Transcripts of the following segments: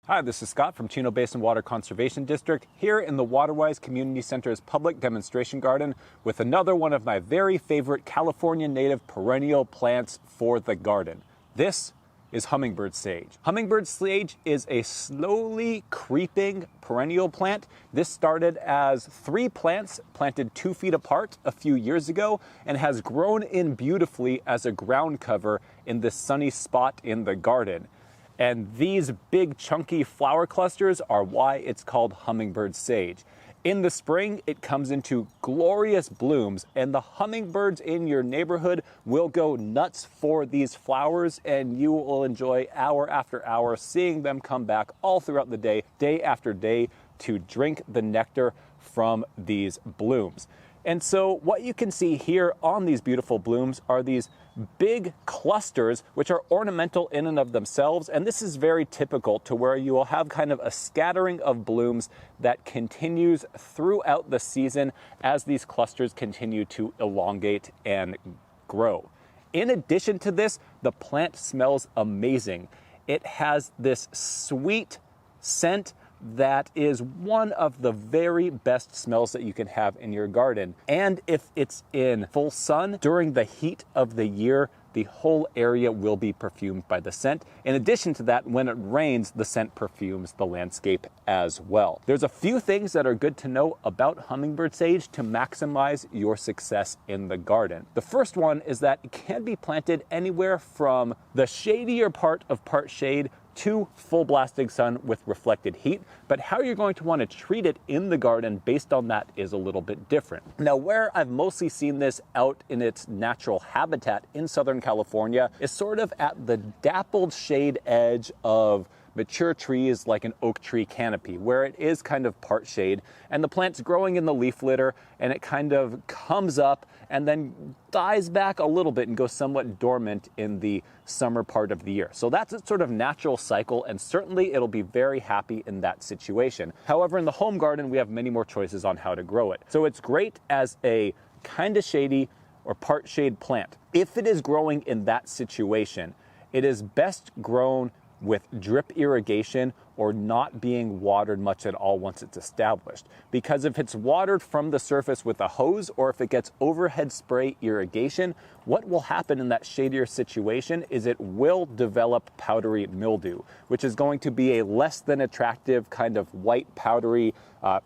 Hi, this is Scott from Chino Basin Water Conservation District here in the Waterwise Community Center's public demonstration garden with another one of my very favorite California native perennial plants for the garden. This is hummingbird sage. Hummingbird sage is a slowly creeping perennial plant. This started as 3 plants planted 2 feet apart a few years ago and has grown in beautifully as a ground cover in this sunny spot in the garden. And these big chunky flower clusters are why it's called hummingbird sage. In the spring, it comes into glorious blooms, and the hummingbirds in your neighborhood will go nuts for these flowers, and you will enjoy hour after hour seeing them come back all throughout the day after day, to drink the nectar from these blooms. And so what you can see here on these beautiful blooms are these big clusters, which are ornamental in and of themselves. And this is very typical to where you will have kind of a scattering of blooms that continues throughout the season as these clusters continue to elongate and grow. In addition to this, the plant smells amazing. It has this sweet scent that is one of the very best smells that you can have in your garden. And if it's in full sun during the heat of the year, the whole area will be perfumed by the scent. In addition to that, when it rains, the scent perfumes the landscape as well. There's a few things that are good to know about hummingbird sage to maximize your success in the garden. The first one is that it can be planted anywhere from the shadier part of part shade to full blasting sun with reflected heat, but how you're going to want to treat it in the garden based on that is a little bit different. Now, where I've mostly seen this out in its natural habitat in Southern California is sort of at the dappled shade edge of mature trees like an oak tree canopy, where it is kind of part shade and the plant's growing in the leaf litter and it kind of comes up and then dies back a little bit and goes somewhat dormant in the summer part of the year. So that's its sort of natural cycle, and certainly it'll be very happy in that situation. However, in the home garden, we have many more choices on how to grow it. So it's great as a kind of shady or part shade plant. If it is growing in that situation, it is best grown with drip irrigation or not being watered much at all once it's established. Because if it's watered from the surface with a hose, or if it gets overhead spray irrigation, what will happen in that shadier situation is it will develop powdery mildew, which is going to be a less than attractive kind of white powdery,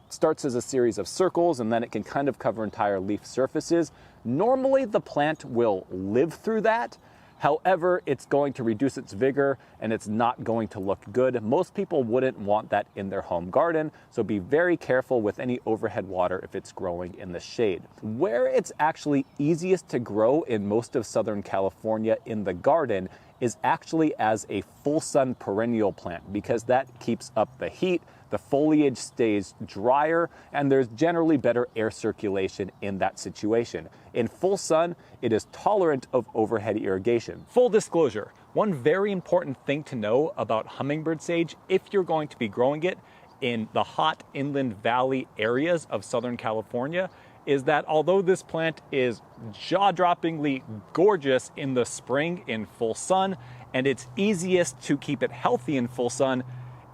starts as a series of circles and then it can kind of cover entire leaf surfaces. Normally the plant will live through that. However, it's going to reduce its vigor and it's not going to look good. Most people wouldn't want that in their home garden, so be very careful with any overhead water if it's growing in the shade. Where it's actually easiest to grow in most of Southern California in the garden is actually as a full sun perennial plant, because that keeps up the heat, the foliage stays drier, and there's generally better air circulation in that situation. In full sun, it is tolerant of overhead irrigation. Full disclosure, one very important thing to know about hummingbird sage, if you're going to be growing it in the hot inland valley areas of Southern California, is that although this plant is jaw-droppingly gorgeous in the spring in full sun, and it's easiest to keep it healthy in full sun,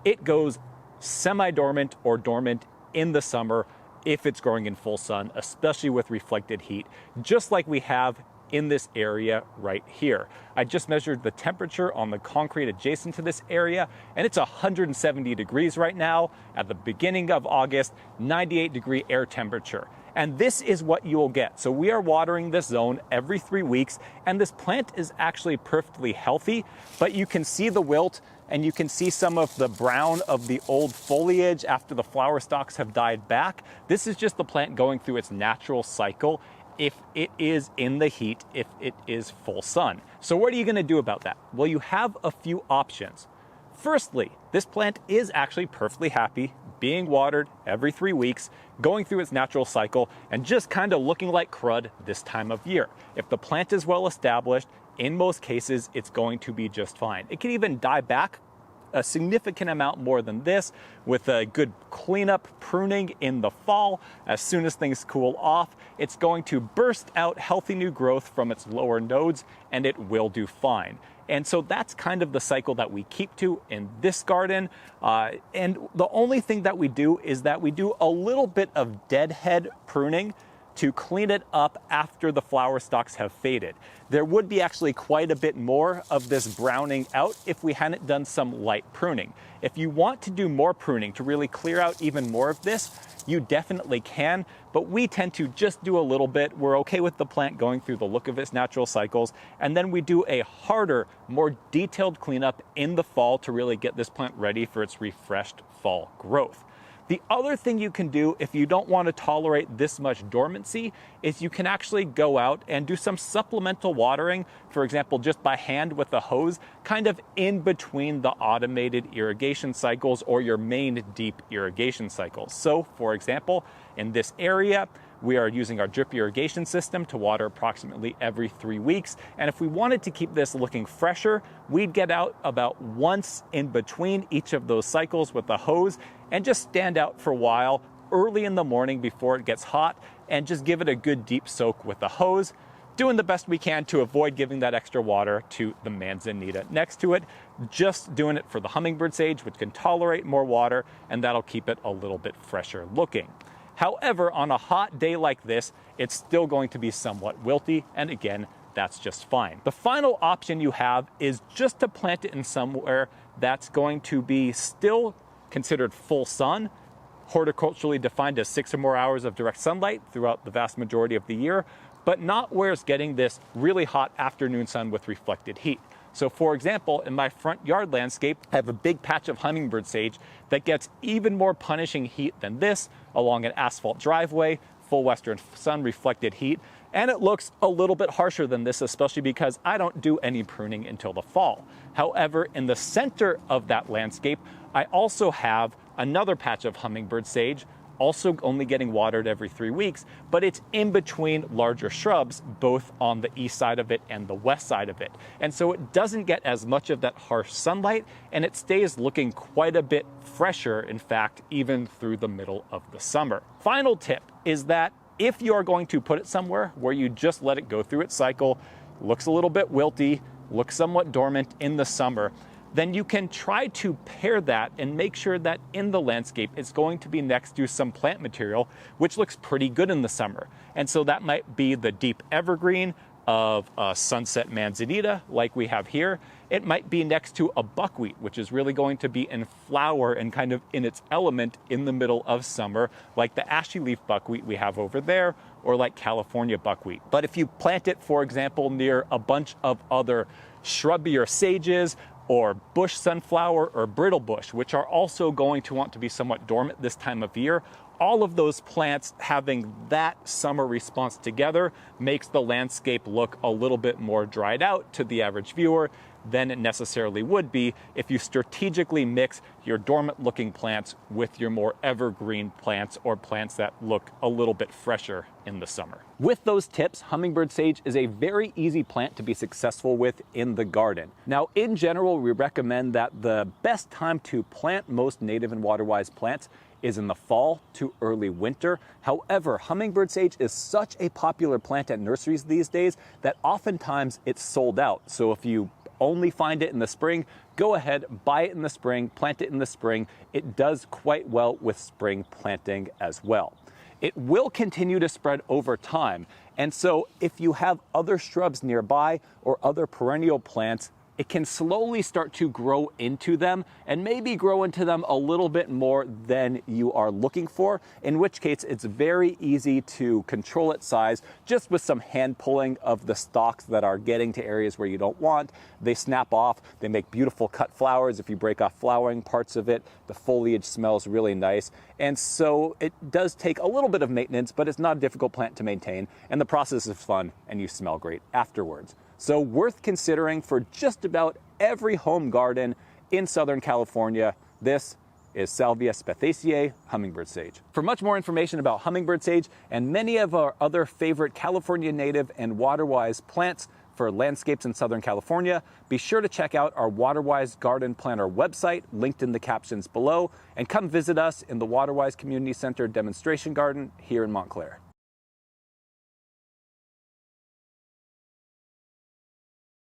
it goes semi-dormant or dormant in the summer if it's growing in full sun, especially with reflected heat, just like we have in this area right here. I just measured the temperature on the concrete adjacent to this area, and it's 170 degrees right now. At the beginning of August, 98-degree air temperature. And this is what you will get. So we are watering this zone every 3 weeks, and this plant is actually perfectly healthy, but you can see the wilt and you can see some of the brown of the old foliage after the flower stalks have died back. This is just the plant going through its natural cycle if it is in the heat, if it is full sun. So what are you gonna do about that? Well, you have a few options. Firstly, this plant is actually perfectly happy being watered every 3 weeks, going through its natural cycle, and just kind of looking like crud this time of year. If the plant is well established, in most cases, it's going to be just fine. It can even die back a significant amount more than this with a good cleanup pruning in the fall. As soon as things cool off, it's going to burst out healthy new growth from its lower nodes, and it will do fine. And so that's kind of the cycle that we keep to in this garden. And the only thing that we do is that we do a little bit of deadhead pruning to clean it up after the flower stalks have faded. There would be actually quite a bit more of this browning out if we hadn't done some light pruning. If you want to do more pruning to really clear out even more of this, you definitely can, but we tend to just do a little bit. We're okay with the plant going through the look of its natural cycles, and then we do a harder, more detailed cleanup in the fall to really get this plant ready for its refreshed fall growth. The other thing you can do if you don't want to tolerate this much dormancy is you can actually go out and do some supplemental watering, for example, just by hand with a hose, kind of in between the automated irrigation cycles or your main deep irrigation cycles. So, for example, in this area, we are using our drip irrigation system to water approximately every 3 weeks. And if we wanted to keep this looking fresher, we'd get out about once in between each of those cycles with a hose and just stand out for a while early in the morning before it gets hot and just give it a good deep soak with a hose, doing the best we can to avoid giving that extra water to the manzanita next to it, just doing it for the hummingbird sage, which can tolerate more water, and that'll keep it a little bit fresher looking. However, on a hot day like this, it's still going to be somewhat wilty, and again, that's just fine. The final option you have is just to plant it in somewhere that's going to be still considered full sun, horticulturally defined as 6 or more hours of direct sunlight throughout the vast majority of the year, but not where it's getting this really hot afternoon sun with reflected heat. So for example, in my front yard landscape, I have a big patch of hummingbird sage that gets even more punishing heat than this along an asphalt driveway, full western sun reflected heat, and it looks a little bit harsher than this, especially because I don't do any pruning until the fall. However, in the center of that landscape, I also have another patch of hummingbird sage, also only getting watered every 3 weeks, but it's in between larger shrubs, both on the east side of it and the west side of it. And so it doesn't get as much of that harsh sunlight, and it stays looking quite a bit fresher, in fact, even through the middle of the summer. Final tip is that if you are going to put it somewhere where you just let it go through its cycle, looks a little bit wilty, looks somewhat dormant in the summer, then you can try to pair that and make sure that in the landscape it's going to be next to some plant material which looks pretty good in the summer. And so that might be the deep evergreen of a sunset manzanita like we have here. It might be next to a buckwheat, which is really going to be in flower and kind of in its element in the middle of summer, like the ashy leaf buckwheat we have over there, or like California buckwheat. But if you plant it, for example, near a bunch of other shrubbier sages, or bush sunflower or brittle bush, which are also going to want to be somewhat dormant this time of year, all of those plants having that summer response together makes the landscape look a little bit more dried out to the average viewer than it necessarily would be if you strategically mix your dormant looking plants with your more evergreen plants or plants that look a little bit fresher in the summer. With those tips, hummingbird sage is a very easy plant to be successful with in the garden. Now, in general, we recommend that the best time to plant most native and water-wise plants is in the fall to early winter. However, hummingbird sage is such a popular plant at nurseries these days that oftentimes it's sold out. So if you only find it in the spring, go ahead, buy it in the spring, plant it in the spring. It does quite well with spring planting as well. It will continue to spread over time. And so if you have other shrubs nearby or other perennial plants, it can slowly start to grow into them and maybe grow into them a little bit more than you are looking for, in which case it's very easy to control its size just with some hand pulling of the stalks that are getting to areas where you don't want. They snap off, they make beautiful cut flowers. If you break off flowering parts of it, the foliage smells really nice. And so it does take a little bit of maintenance, but it's not a difficult plant to maintain, and the process is fun and you smell great afterwards. So worth considering for just about every home garden in Southern California. This is Salvia spathacea hummingbird sage. For much more information about hummingbird sage and many of our other favorite California native and water-wise plants for landscapes in Southern California, be sure to check out our Waterwise Garden Planner website, linked in the captions below, and come visit us in the Waterwise Community Center demonstration garden here in Montclair.